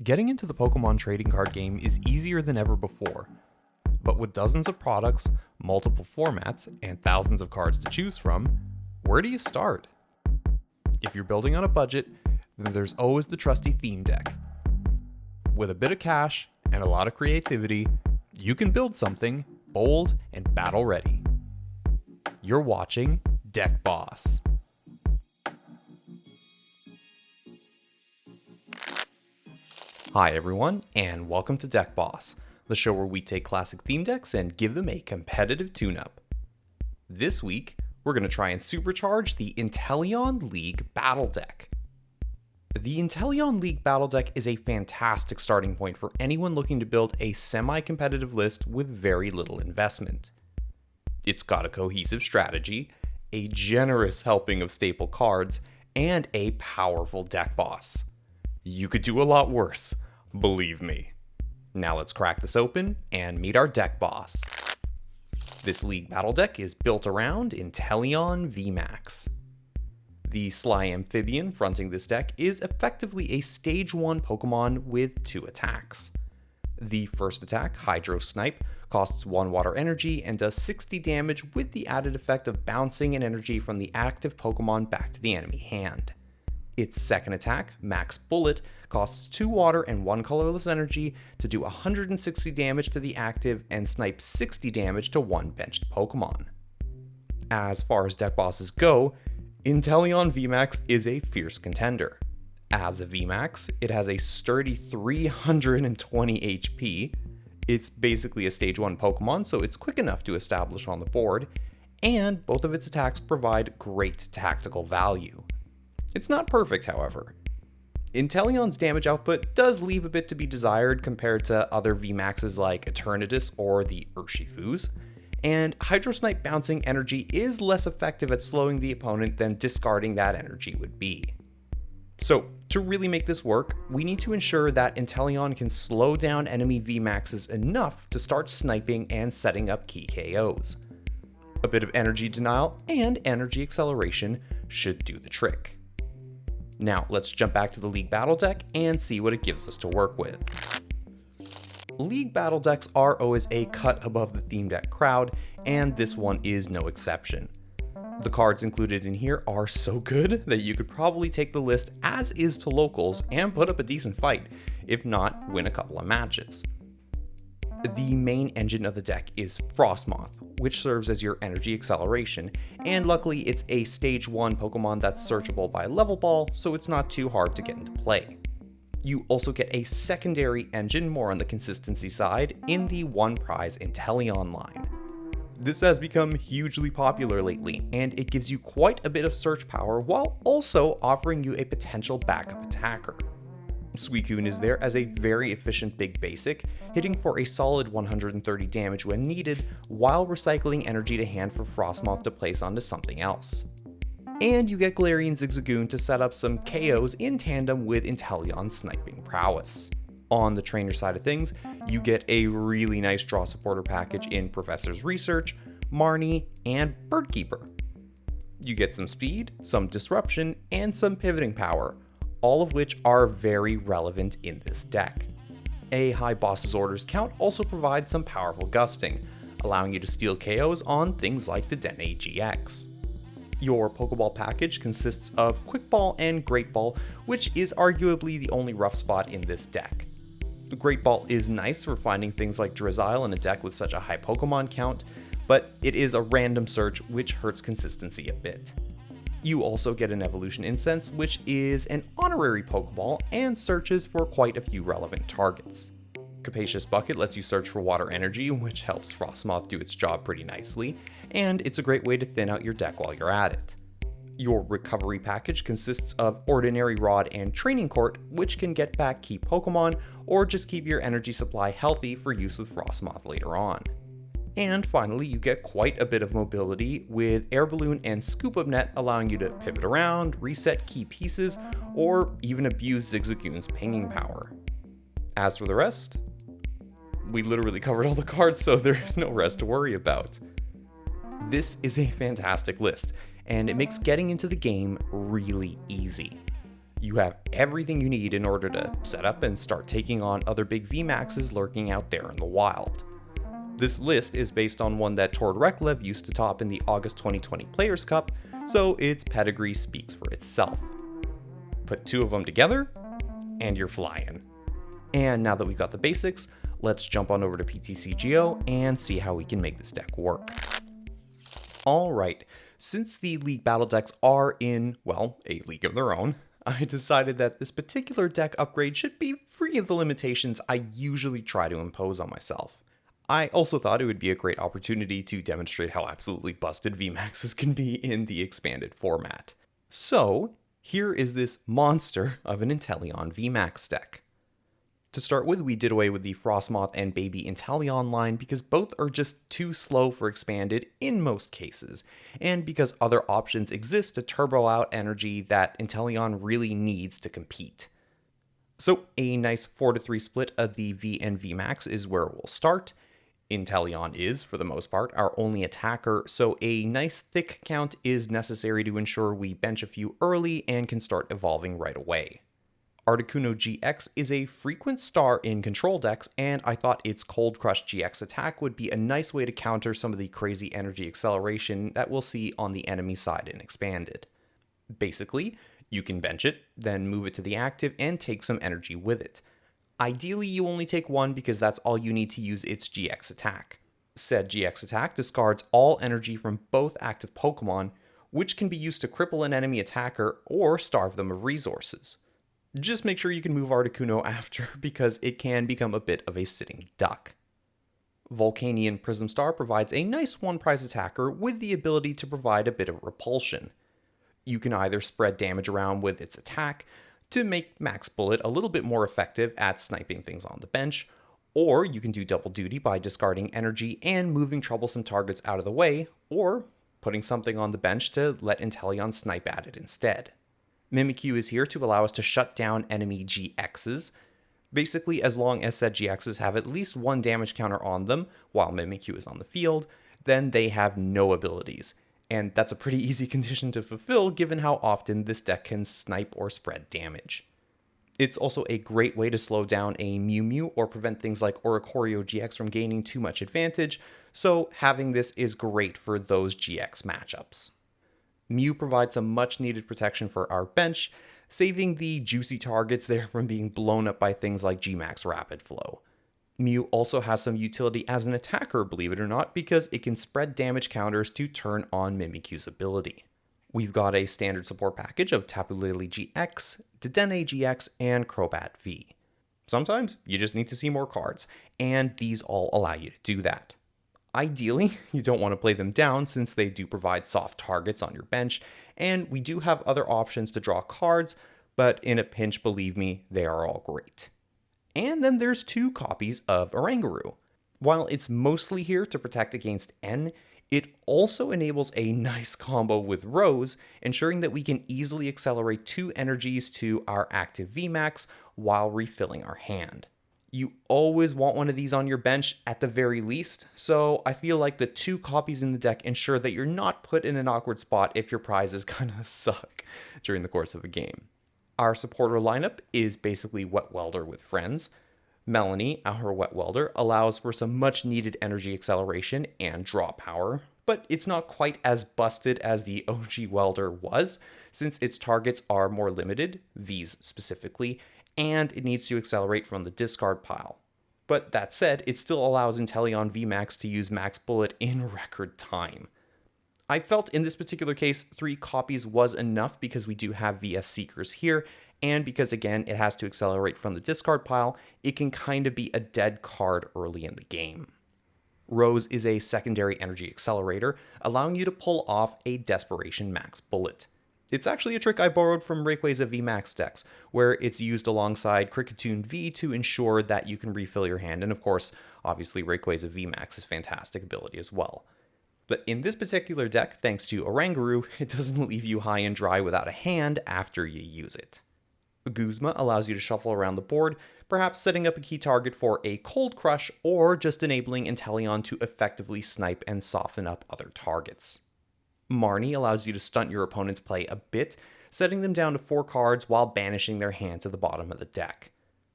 Getting into the Pokemon trading card game is easier than ever before, but with dozens of products, multiple formats, and thousands of cards to choose from, where do you start? If you're building on a budget, then there's always the trusty theme deck. With a bit of cash and a lot of creativity, you can build something bold and battle ready. You're watching Deck Boss. Hi everyone, and welcome to Deck Boss, the show where we take classic theme decks and give them a competitive tune-up. This week, we're going to try and supercharge the Inteleon League Battle Deck. The Inteleon League Battle Deck is a fantastic starting point for anyone looking to build a semi-competitive list with very little investment. It's got a cohesive strategy, a generous helping of staple cards, and a powerful deck boss. You could do a lot worse, believe me. Now let's crack this open and meet our deck boss. This League Battle Deck is built around Inteleon VMAX. The Sly Amphibian fronting this deck is effectively a Stage 1 Pokemon with 2 attacks. The first attack, Hydro Snipe, costs 1 water energy and does 60 damage with the added effect of bouncing an energy from the active Pokemon back to the enemy hand. Its second attack, Max Bullet, costs 2 water and 1 colorless energy to do 160 damage to the active and snipe 60 damage to 1 benched Pokemon. As far as deck bosses go, Inteleon VMAX is a fierce contender. As a VMAX, it has a sturdy 320 HP, it's basically a Stage 1 Pokemon, so it's quick enough to establish on the board, and both of its attacks provide great tactical value. It's not perfect, however. Inteleon's damage output does leave a bit to be desired compared to other VMAXs like Eternatus or the Urshifus, and Hydro Snipe bouncing energy is less effective at slowing the opponent than discarding that energy would be. So, to really make this work, we need to ensure that Inteleon can slow down enemy VMAXs enough to start sniping and setting up key KOs. A bit of energy denial and energy acceleration should do the trick. Now, let's jump back to the League Battle Deck and see what it gives us to work with. League Battle Decks are always a cut above the theme deck crowd, and this one is no exception. The cards included in here are so good that you could probably take the list as is to locals and put up a decent fight, if not win a couple of matches. The main engine of the deck is Frostmoth, which serves as your energy acceleration, and luckily it's a Stage 1 Pokemon that's searchable by Level Ball, so it's not too hard to get into play. You also get a secondary engine more on the consistency side in the One Prize Inteleon line. This has become hugely popular lately, and it gives you quite a bit of search power while also offering you a potential backup attacker. Suicune is there as a very efficient big basic, hitting for a solid 130 damage when needed, while recycling energy to hand for Frostmoth to place onto something else. And you get Galarian Zigzagoon to set up some KOs in tandem with Inteleon's sniping prowess. On the trainer side of things, you get a really nice draw supporter package in Professor's Research, Marnie, and Birdkeeper. You get some speed, some disruption, and some pivoting power, all of which are very relevant in this deck. A high boss's orders count also provides some powerful gusting, allowing you to steal KOs on things like Dedenne-GX. Your Pokeball package consists of Quick Ball and Great Ball, which is arguably the only rough spot in this deck. The Great Ball is nice for finding things like Drizzile in a deck with such a high Pokemon count, but it is a random search which hurts consistency a bit. You also get an Evolution Incense, which is an honorary Pokeball and searches for quite a few relevant targets. Capacious Bucket lets you search for water energy, which helps Frostmoth do its job pretty nicely, and it's a great way to thin out your deck while you're at it. Your recovery package consists of Ordinary Rod and Training Court, which can get back key Pokemon, or just keep your energy supply healthy for use with Frostmoth later on. And finally, you get quite a bit of mobility with Air Balloon and Scoop Up Net, allowing you to pivot around, reset key pieces, or even abuse Zigzagoon's pinging power. As for the rest, we literally covered all the cards, so there is no rest to worry about. This is a fantastic list, and it makes getting into the game really easy. You have everything you need in order to set up and start taking on other big VMAXs lurking out there in the wild. This list is based on one that Tord Reklev used to top in the August 2020 Players' Cup, so its pedigree speaks for itself. Put two of them together, and you're flying. And now that we've got the basics, let's jump on over to PTCGO and see how we can make this deck work. Alright, since the League Battle decks are in, well, a league of their own, I decided that this particular deck upgrade should be free of the limitations I usually try to impose on myself. I also thought it would be a great opportunity to demonstrate how absolutely busted VMAXs can be in the expanded format. So, here is this monster of an Inteleon VMAX deck. To start with, we did away with the Frostmoth and Baby Inteleon line because both are just too slow for expanded in most cases, and because other options exist to turbo out energy that Inteleon really needs to compete. So a nice 4-3 split of the V and VMAX is where we'll start. Inteleon is, for the most part, our only attacker, so a nice thick count is necessary to ensure we bench a few early and can start evolving right away. Articuno-GX is a frequent star in control decks, and I thought its Cold Crush GX attack would be a nice way to counter some of the crazy energy acceleration that we'll see on the enemy side in Expanded. Basically, you can bench it, then move it to the active and take some energy with it. Ideally, you only take one because that's all you need to use its GX attack. Said GX attack discards all energy from both active Pokemon, which can be used to cripple an enemy attacker or starve them of resources. Just make sure you can move Articuno after, because it can become a bit of a sitting duck. Volcanion Prism Star provides a nice one-prize attacker with the ability to provide a bit of repulsion. You can either spread damage around with its attack to make Max Bullet a little bit more effective at sniping things on the bench, or you can do double duty by discarding energy and moving troublesome targets out of the way, or putting something on the bench to let Inteleon snipe at it instead. Mimikyu is here to allow us to shut down enemy GXs. Basically, as long as said GXs have at least one damage counter on them while Mimikyu is on the field, then they have no abilities. And that's a pretty easy condition to fulfill given how often this deck can snipe or spread damage. It's also a great way to slow down a Mew or prevent things like Oranguru GX from gaining too much advantage, so having this is great for those GX matchups. Mew provides some much needed protection for our bench, saving the juicy targets there from being blown up by things like Gmax Rapid Flow. Mew also has some utility as an attacker, believe it or not, because it can spread damage counters to turn on Mimikyu's ability. We've got a standard support package of Tapu Lele-GX, Dedenne-GX, and Crobat V. Sometimes you just need to see more cards, and these all allow you to do that. Ideally, you don't want to play them down since they do provide soft targets on your bench, and we do have other options to draw cards, but in a pinch, believe me, they are all great. And then there's two copies of Oranguru. While it's mostly here to protect against N, it also enables a nice combo with Rose, ensuring that we can easily accelerate two energies to our active VMAX while refilling our hand. You always want one of these on your bench at the very least, so I feel like the two copies in the deck ensure that you're not put in an awkward spot if your prizes kinda suck during the course of a game. Our supporter lineup is basically Wet Welder with friends. Melony, our Wet Welder, allows for some much needed energy acceleration and draw power, but it's not quite as busted as the OG Welder was, since its targets are more limited, Vs specifically, and it needs to accelerate from the discard pile. But that said, it still allows Inteleon VMAX to use Max Bullet in record time. I felt in this particular case 3 copies was enough because we do have VS Seekers here, and because again it has to accelerate from the discard pile, it can kind of be a dead card early in the game. Rose is a secondary energy accelerator, allowing you to pull off a Desperation Max Bullet. It's actually a trick I borrowed from Rayquaza VMAX decks, where it's used alongside Kricketune V to ensure that you can refill your hand, and of course, obviously Rayquaza VMAX's fantastic ability as well. But in this particular deck, thanks to Oranguru, it doesn't leave you high and dry without a hand after you use it. Guzma allows you to shuffle around the board, perhaps setting up a key target for a Cold Crush, or just enabling Inteleon to effectively snipe and soften up other targets. Marnie allows you to stunt your opponent's play a bit, setting them down to 4 cards while banishing their hand to the bottom of the deck.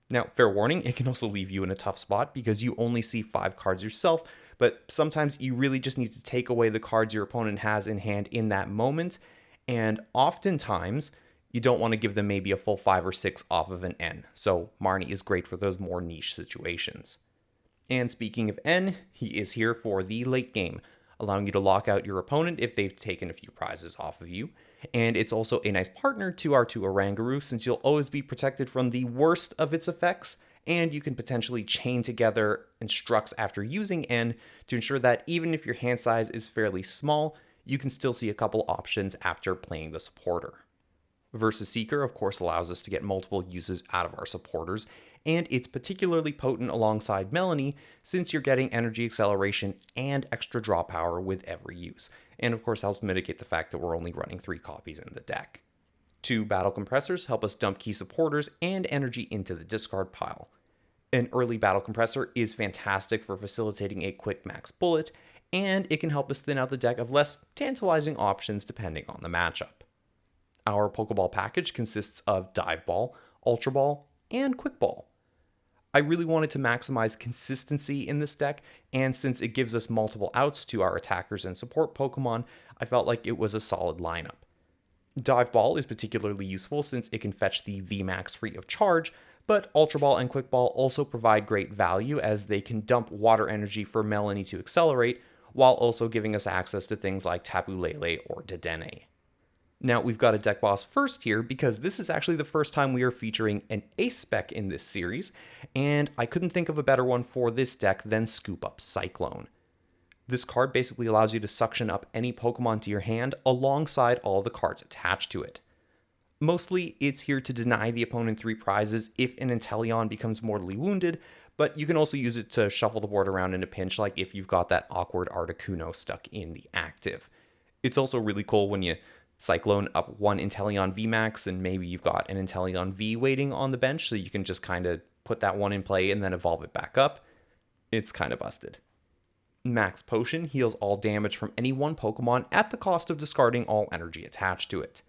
Now, fair warning, it can also leave you in a tough spot because you only see 5 cards yourself, but sometimes you really just need to take away the cards your opponent has in hand in that moment, and oftentimes you don't want to give them maybe a full 5 or 6 off of an N, so Marnie is great for those more niche situations. And speaking of N, he is here for the late game, allowing you to lock out your opponent if they've taken a few prizes off of you. And it's also a nice partner to our 2 Oranguru, since you'll always be protected from the worst of its effects, and you can potentially chain together instructs after using N to ensure that even if your hand size is fairly small, you can still see a couple options after playing the supporter. Versus Seeker, of course, allows us to get multiple uses out of our supporters, and it's particularly potent alongside Melony since you're getting energy acceleration and extra draw power with every use, and of course helps mitigate the fact that we're only running 3 copies in the deck. 2 battle compressors help us dump key supporters and energy into the discard pile. An early battle compressor is fantastic for facilitating a quick max bullet, and it can help us thin out the deck of less tantalizing options depending on the matchup. Our Pokeball package consists of Dive Ball, Ultra Ball, and Quick Ball. I really wanted to maximize consistency in this deck, and since it gives us multiple outs to our attackers and support Pokemon, I felt like it was a solid lineup. Dive Ball is particularly useful since it can fetch the VMAX free of charge, but Ultra Ball and Quick Ball also provide great value as they can dump water energy for Melony to accelerate, while also giving us access to things like Tapu Lele or Dedenne. Now, we've got a deck boss first here because this is actually the first time we are featuring an ace spec in this series, and I couldn't think of a better one for this deck than Scoop Up Cyclone. This card basically allows you to suction up any Pokemon to your hand alongside all the cards attached to it. Mostly, it's here to deny the opponent 3 prizes if an Inteleon becomes mortally wounded, but you can also use it to shuffle the board around in a pinch, like if you've got that awkward Articuno stuck in the active. It's also really cool when you Cyclone up 1 Inteleon VMAX and maybe you've got an Inteleon V waiting on the bench, so you can just kind of put that one in play and then evolve it back up. It's kind of busted. Max Potion heals all damage from any one Pokemon at the cost of discarding all energy attached to it.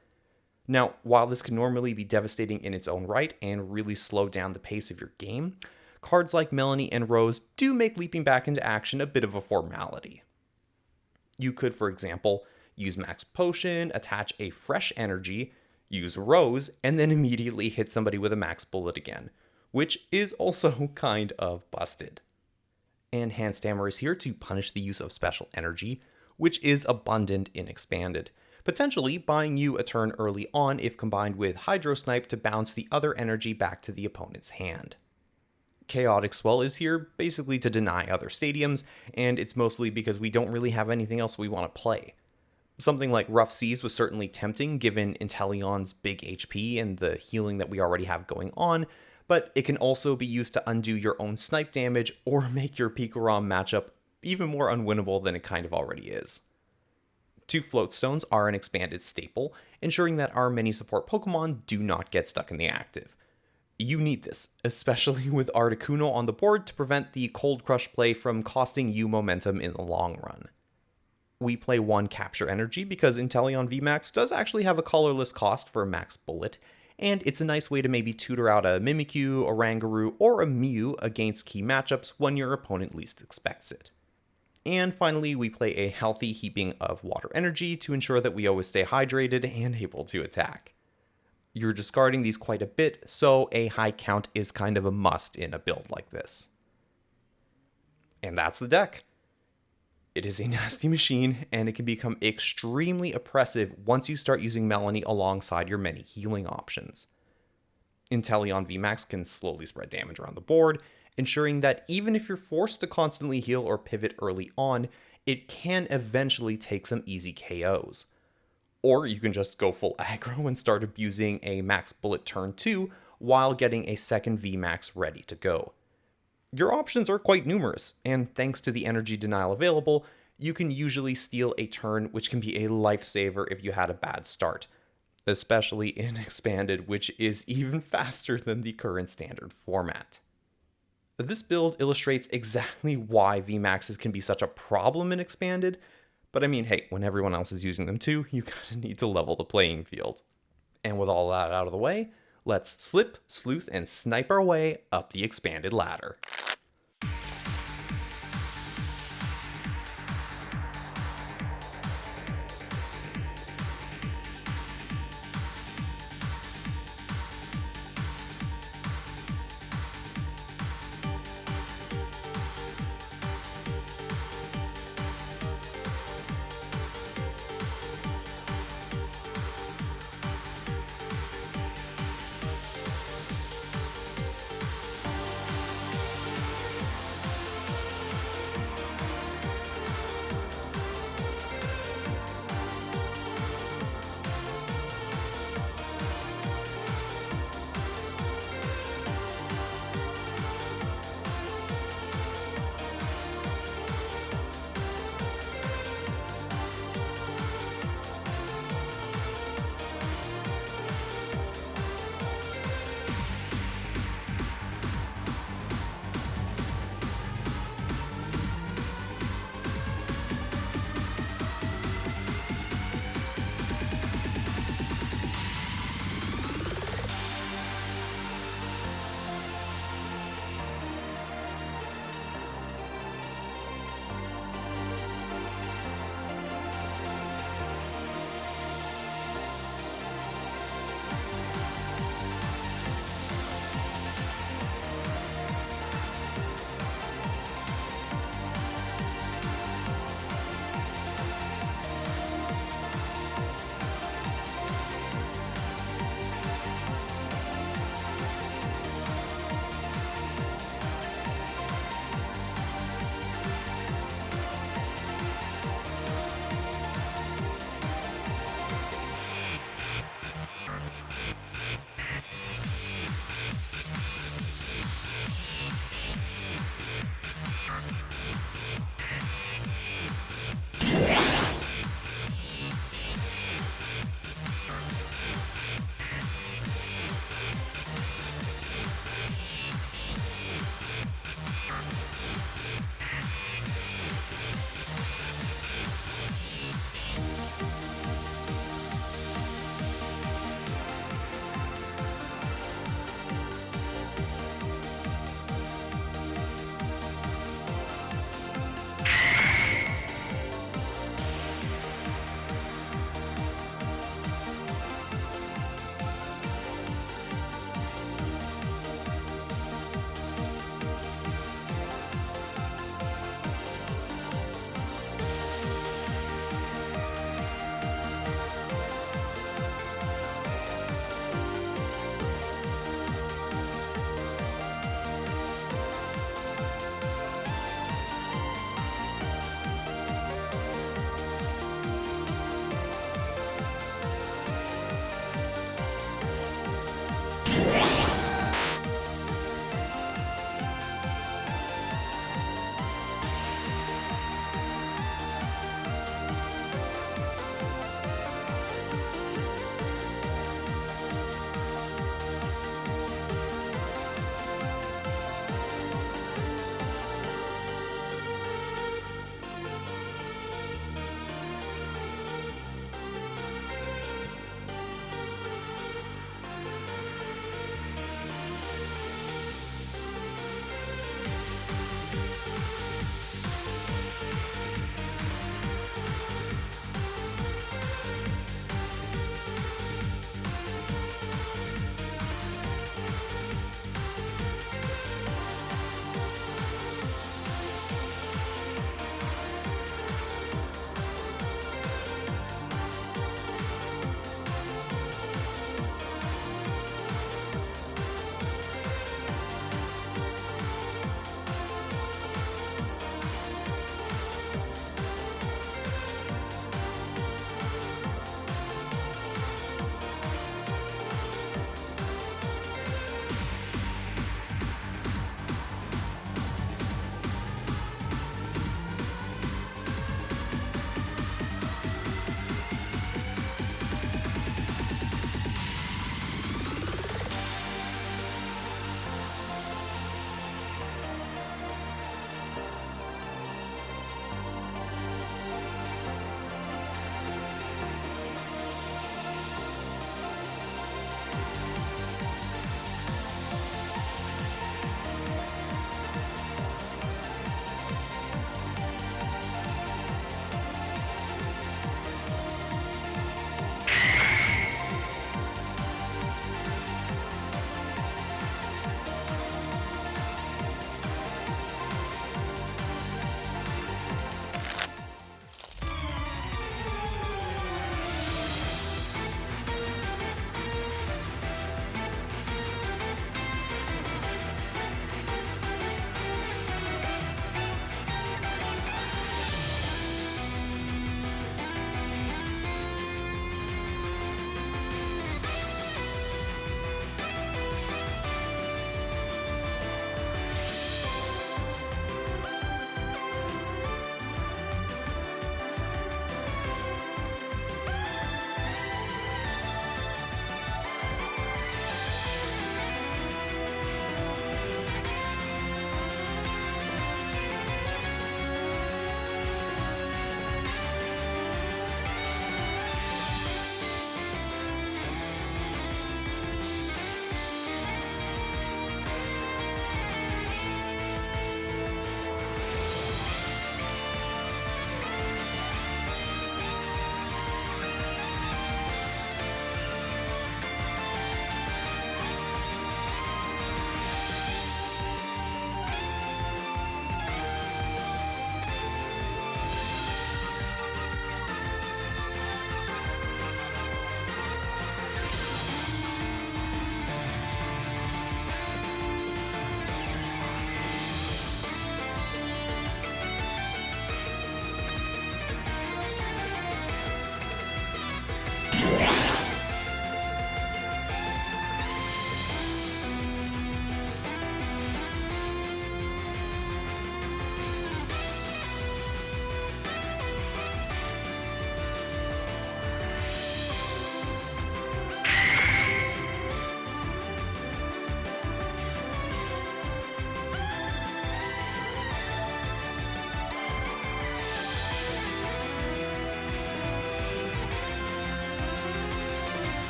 Now, while this can normally be devastating in its own right and really slow down the pace of your game, cards like Melony and Rose do make leaping back into action a bit of a formality. You could, for example, use Max Potion, attach a fresh energy, use Rose, and then immediately hit somebody with a Max Bullet again, which is also kind of busted. Enhanced Hammer is here to punish the use of special energy, which is abundant in Expanded, potentially buying you a turn early on if combined with Hydro Snipe to bounce the other energy back to the opponent's hand. Chaotic Swell is here basically to deny other stadiums, and it's mostly because we don't really have anything else we want to play. Something like Rough Seas was certainly tempting given Inteleon's big HP and the healing that we already have going on, but it can also be used to undo your own snipe damage or make your Pikarom matchup even more unwinnable than it kind of already is. 2 Float Stones are an expanded staple, ensuring that our many support Pokemon do not get stuck in the active. You need this, especially with Articuno on the board to prevent the Cold Crush play from costing you momentum in the long run. We play 1 Capture Energy because Inteleon VMAX does actually have a colorless cost for Max Bullet, and it's a nice way to maybe tutor out a Mimikyu, Oranguru, or a Mew against key matchups when your opponent least expects it. And finally, we play a healthy heaping of water energy to ensure that we always stay hydrated and able to attack. You're discarding these quite a bit, so a high count is kind of a must in a build like this. And that's the deck. It is a nasty machine, and it can become extremely oppressive once you start using Melony alongside your many healing options. Inteleon VMAX can slowly spread damage around the board, ensuring that even if you're forced to constantly heal or pivot early on, it can eventually take some easy KOs. Or you can just go full aggro and start abusing a Max Bullet turn 2 while getting a second VMAX ready to go. Your options are quite numerous, and thanks to the energy denial available, you can usually steal a turn, which can be a lifesaver if you had a bad start, especially in Expanded, which is even faster than the current standard format. This build illustrates exactly why VMAXs can be such a problem in Expanded, but I mean, hey, when everyone else is using them too, you kinda need to level the playing field. And with all that out of the way, let's slip, sleuth, and snipe our way up the expanded ladder.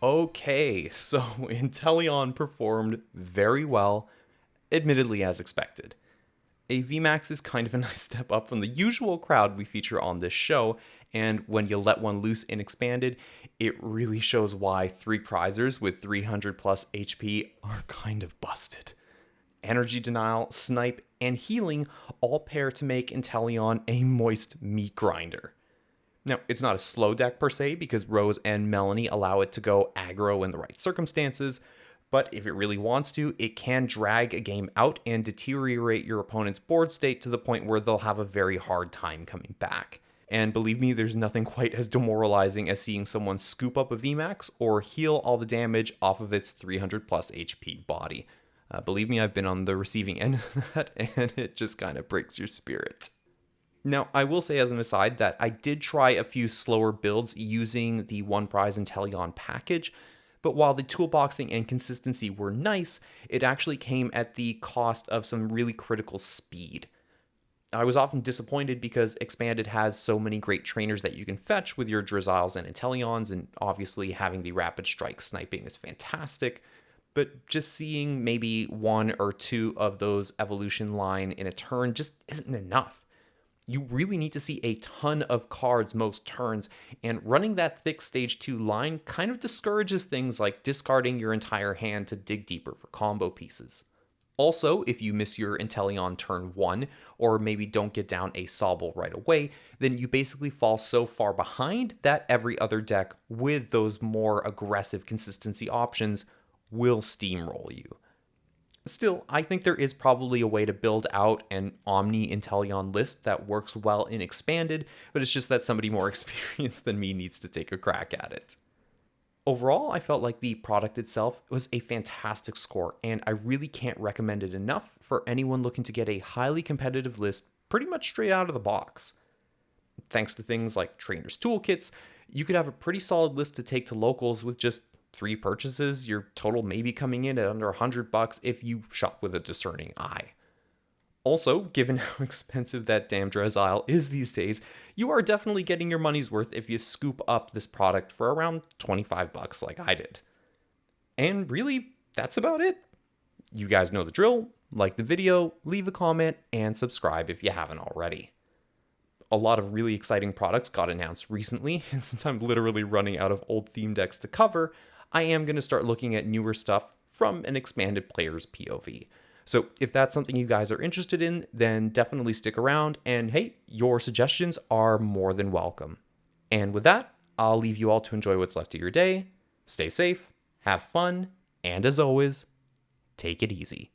Okay, so Inteleon performed very well, admittedly as expected. A VMAX is kind of a nice step up from the usual crowd we feature on this show, and when you let one loose in Expanded, it really shows why 3 prizers with 300 plus HP are kind of busted. Energy Denial, Snipe, and Healing all pair to make Inteleon a moist meat grinder. Now, it's not a slow deck per se, because Rose and Melony allow it to go aggro in the right circumstances, but if it really wants to, it can drag a game out and deteriorate your opponent's board state to the point where they'll have a very hard time coming back. And believe me, there's nothing quite as demoralizing as seeing someone scoop up a VMAX or heal all the damage off of its 300 plus HP body. Believe me, I've been on the receiving end of that, and it just kind of breaks your spirit. Now, I will say as an aside that I did try a few slower builds using the one prize Inteleon package, but while the toolboxing and consistency were nice, it actually came at the cost of some really critical speed. I was often disappointed because Expanded has so many great trainers that you can fetch with your Drizzles and Inteleons, and obviously having the Rapid Strike sniping is fantastic, but just seeing maybe 1 or 2 of those evolution line in a turn just isn't enough. You really need to see a ton of cards most turns, and running that thick stage 2 line kind of discourages things like discarding your entire hand to dig deeper for combo pieces. Also, if you miss your Inteleon turn 1, or maybe don't get down a Sobble right away, then you basically fall so far behind that every other deck with those more aggressive consistency options will steamroll you. Still, I think there is probably a way to build out an Omni Inteleon list that works well in Expanded, but it's just that somebody more experienced than me needs to take a crack at it. Overall, I felt like the product itself was a fantastic score, and I really can't recommend it enough for anyone looking to get a highly competitive list pretty much straight out of the box. Thanks to things like trainers' toolkits, you could have a pretty solid list to take to locals with just 3 purchases, your total may be coming in at under $100 if you shop with a discerning eye. Also, given how expensive that damn Drizzile is these days, you are definitely getting your money's worth if you scoop up this product for around $25 like I did. And really, that's about it. You guys know the drill. Like the video, leave a comment, and subscribe if you haven't already. A lot of really exciting products got announced recently, and since I'm literally running out of old theme decks to cover, I am going to start looking at newer stuff from an expanded player's POV. So if that's something you guys are interested in, then definitely stick around, and hey, your suggestions are more than welcome. And with that, I'll leave you all to enjoy what's left of your day. Stay safe, have fun, and as always, take it easy.